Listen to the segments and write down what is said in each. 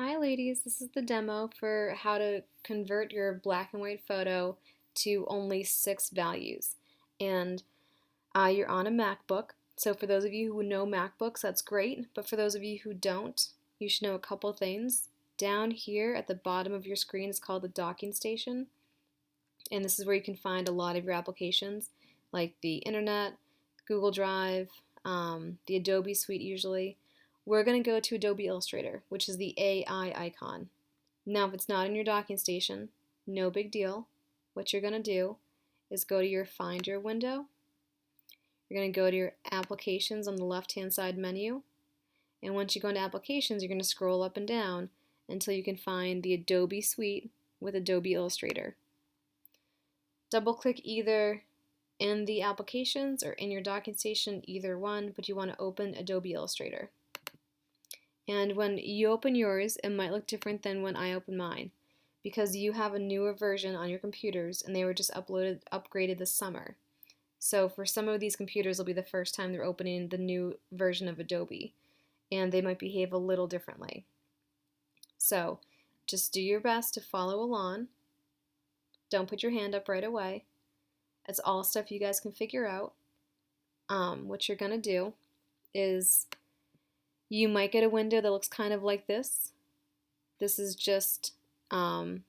Hi ladies, this is the demo for how to convert your black and white photo to only 6 values. And you're on a MacBook, so for those of you who know MacBooks, that's great, but for those of you who don't, you should know a couple things. Down here at the bottom of your screen is called the docking station, and this is where you can find a lot of your applications, like the internet, Google Drive, the Adobe Suite usually. We're going to go to Adobe Illustrator, which is the AI icon. Now, if it's not in your docking station, no big deal. What you're going to do is go to your Finder window. You're going to go to your Applications on the left-hand side menu. And once you go into Applications, you're going to scroll up and down until you can find the Adobe Suite with Adobe Illustrator. Double-click either in the Applications or in your docking station, either one, but you want to open Adobe Illustrator. And when you open yours, it might look different than when I open mine because you have a newer version on your computers and they were just upgraded this summer. So for some of these computers, it'll be the first time they're opening the new version of Adobe, and they might behave a little differently. So just do your best to follow along. Don't put your hand up right away. It's all stuff you guys can figure out. What you're going to do is you might get a window that looks kind of like this. This is just the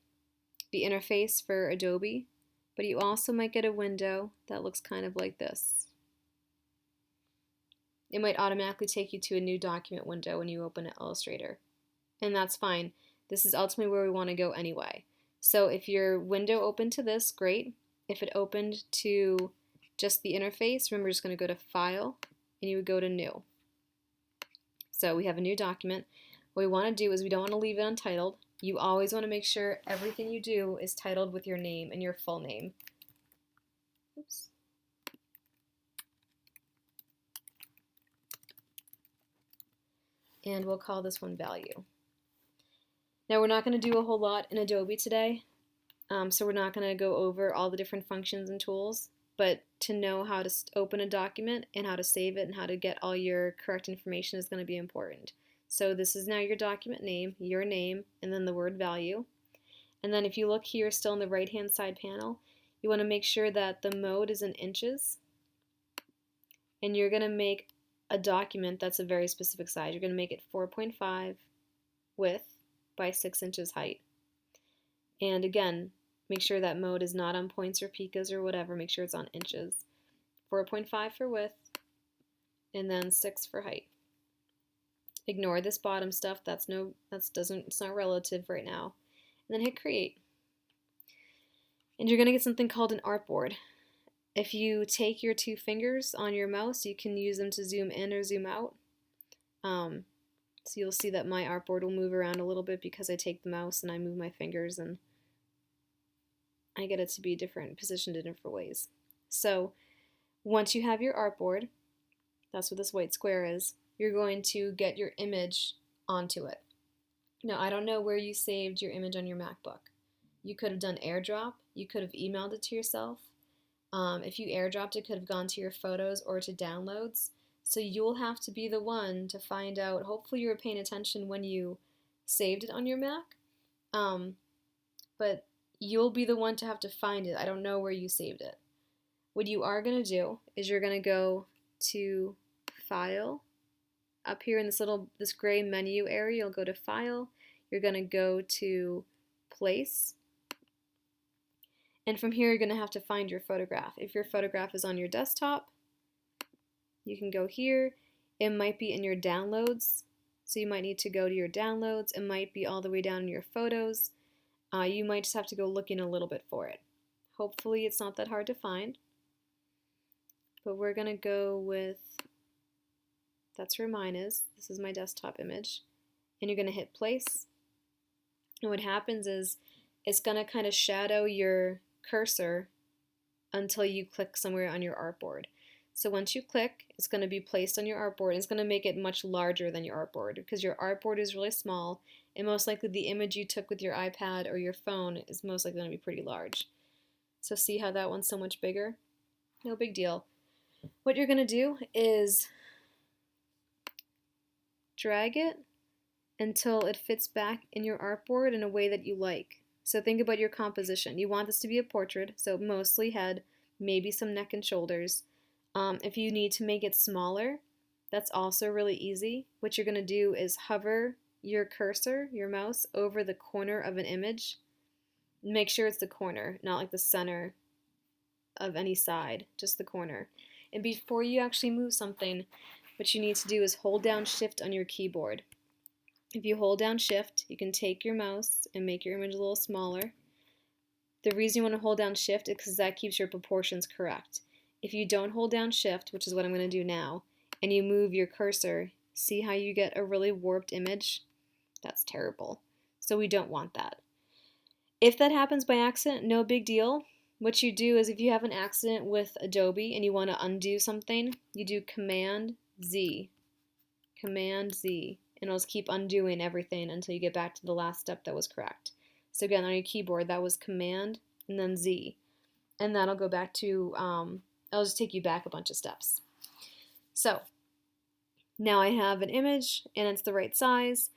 interface for Adobe, but you also might get a window that looks kind of like this. It might automatically take you to a new document window when you open Illustrator, and that's fine. This is ultimately where we want to go anyway. So if your window opened to this, great. If it opened to just the interface, remember, just going to go to File, and you would go to New. So we have a new document. What we want to do is we don't want to leave it untitled. You always want to make sure everything you do is titled with your name and your full name. Oops. And we'll call this one value. Now we're not going to do a whole lot in Adobe today, so we're not going to go over all the different functions and tools, but to know how to open a document and how to save it and how to get all your correct information is going to be important. So this is now your document name, your name, and then the word value. And then if you look here still in the right-hand side panel, you want to make sure that the mode is in inches. And you're going to make a document that's a very specific size. You're going to make it 4.5 width by 6 inches height. And again, make sure that mode is not on points or picas or whatever. Make sure it's on inches. 4.5 for width, and then 6 for height. Ignore this bottom stuff. It's not relative right now. And then hit create. And you're going to get something called an artboard. If you take your 2 fingers on your mouse, you can use them to zoom in or zoom out. So you'll see that my artboard will move around a little bit because I take the mouse and I move my fingers and I get it to be positioned in different ways. So once you have your artboard, that's what this white square is, you're going to get your image onto it. Now, I don't know where you saved your image on your MacBook. You could have done AirDrop. You could have emailed it to yourself. If you AirDropped, it could have gone to your photos or to downloads. So you'll have to be the one to find out. Hopefully you were paying attention when you saved it on your Mac. But you'll be the one to have to find it. I don't know where you saved it. What you are going to do is you're going to go to File. Up here in this gray menu area, you'll go to File. You're going to go to Place. And from here, you're going to have to find your photograph. If your photograph is on your desktop, you can go here. It might be in your downloads, so you might need to go to your downloads. It might be all the way down in your photos. You might just have to go looking a little bit for it. Hopefully it's not that hard to find. But we're going to go with, that's where mine is. This is my desktop image. And you're going to hit place. And what happens is it's going to kind of shadow your cursor until you click somewhere on your artboard. So once you click, it's going to be placed on your artboard. It's going to make it much larger than your artboard because your artboard is really small, and most likely the image you took with your iPad or your phone is most likely going to be pretty large. So see how that one's so much bigger? No big deal. What you're going to do is drag it until it fits back in your artboard in a way that you like. So think about your composition. You want this to be a portrait, so mostly head, maybe some neck and shoulders. If you need to make it smaller, that's also really easy. What you're going to do is hover your cursor, your mouse, over the corner of an image. Make sure it's the corner, not like the center of any side, just the corner. And before you actually move something, what you need to do is hold down Shift on your keyboard. If you hold down Shift, you can take your mouse and make your image a little smaller. The reason you want to hold down Shift is because that keeps your proportions correct. If you don't hold down Shift, which is what I'm going to do now, and you move your cursor, see how you get a really warped image? That's terrible. So we don't want that. If that happens by accident, no big deal. What you do is if you have an accident with Adobe and you want to undo something, you do Command Z, and it'll just keep undoing everything until you get back to the last step that was correct. So again, on your keyboard, that was Command and then Z, and that'll go back to, it'll just take you back a bunch of steps. So now I have an image and it's the right size,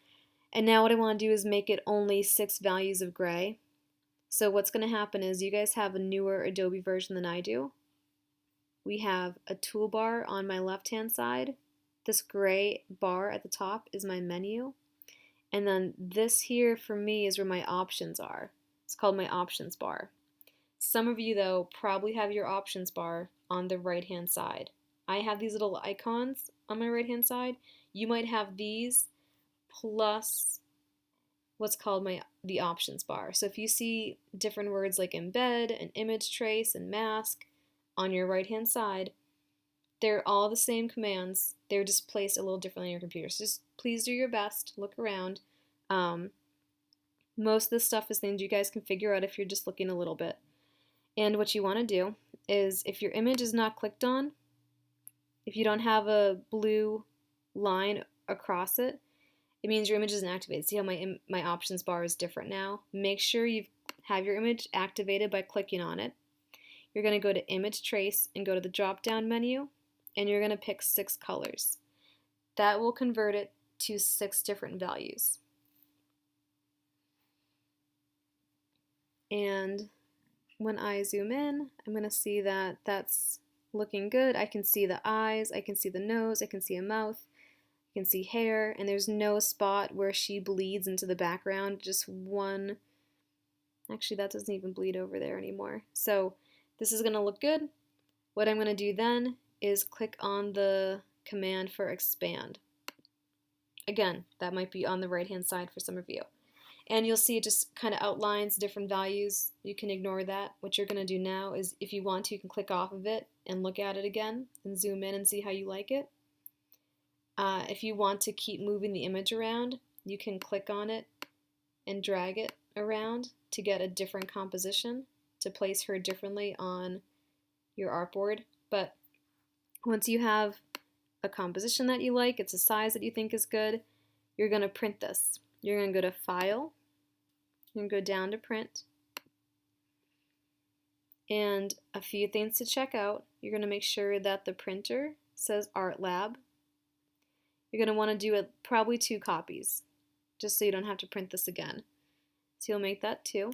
and now what I want to do is make it only 6 values of gray. So what's going to happen is you guys have a newer Adobe version than I do. We have a toolbar on my left-hand side. This gray bar at the top is my menu. And then this here for me is where my options are. It's called my options bar. Some of you though probably have your options bar on the right-hand side. I have these little icons on my right-hand side. You might have these plus what's called the options bar. So if you see different words like embed and image trace and mask on your right hand side, they're all the same commands. They're just placed a little differently on your computer. So just please do your best, look around. Most of this stuff is things you guys can figure out if you're just looking a little bit. And what you want to do is if your image is not clicked on, if you don't have a blue line across it, it means your image isn't activated. See how my options bar is different now? Make sure you have your image activated by clicking on it. You're going to go to Image Trace and go to the drop-down menu, and you're going to pick 6 colors. That will convert it to 6 different values. And when I zoom in, I'm going to see that that's looking good. I can see the eyes, I can see the nose, I can see a mouth. You can see hair, and there's no spot where she bleeds into the background, just one. Actually, that doesn't even bleed over there anymore. So this is going to look good. What I'm going to do then is click on the command for expand. Again, that might be on the right hand side for some of you. And you'll see it just kind of outlines different values. You can ignore that. What you're going to do now is if you want to, you can click off of it and look at it again and zoom in and see how you like it. If you want to keep moving the image around, you can click on it and drag it around to get a different composition, to place her differently on your artboard. But once you have a composition that you like, it's a size that you think is good, you're going to print this. You're going to go to File, you're going to go down to Print, and a few things to check out. You're going to make sure that the printer says Art Lab. You're going to want to do probably 2 copies, just so you don't have to print this again. So you'll make that 2.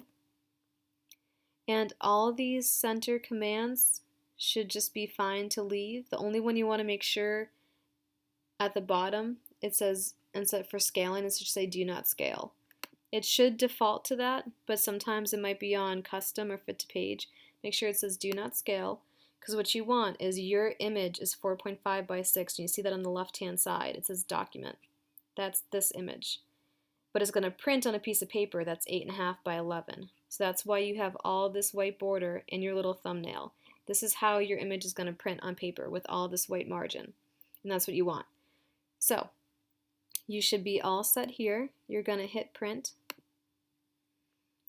And all these center commands should just be fine to leave. The only one you want to make sure at the bottom, it says, instead for scaling, it should say do not scale. It should default to that, but sometimes it might be on custom or fit to page. Make sure it says do not scale. Because what you want is your image is 4.5 by 6, and you see that on the left-hand side. It says document. That's this image. But it's going to print on a piece of paper that's 8.5 by 11. So that's why you have all this white border in your little thumbnail. This is how your image is going to print on paper with all this white margin. And that's what you want. So you should be all set here. You're going to hit print.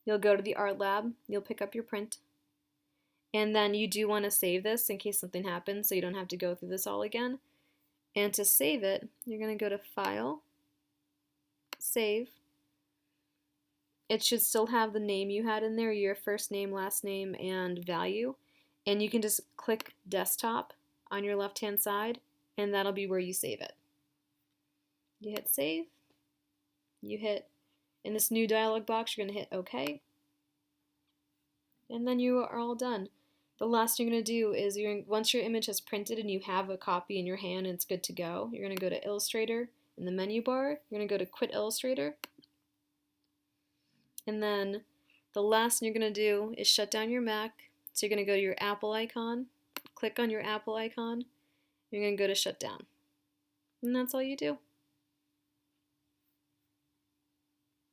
You'll go to the Art Lab. You'll pick up your print. And then you do want to save this in case something happens so you don't have to go through this all again. And to save it, you're going to go to File, Save. It should still have the name you had in there, your first name, last name, and value. And you can just click Desktop on your left-hand side, and that'll be where you save it. You hit Save, you hit, in this new dialog box, you're going to hit OK, and then you are all done. The last thing you're going to do is, once your image has printed and you have a copy in your hand and it's good to go, you're going to go to Illustrator. In the menu bar, you're going to go to Quit Illustrator. And then the last thing you're going to do is shut down your Mac. So you're going to go to your Apple icon, click on your Apple icon, you're going to go to Shut Down. And that's all you do.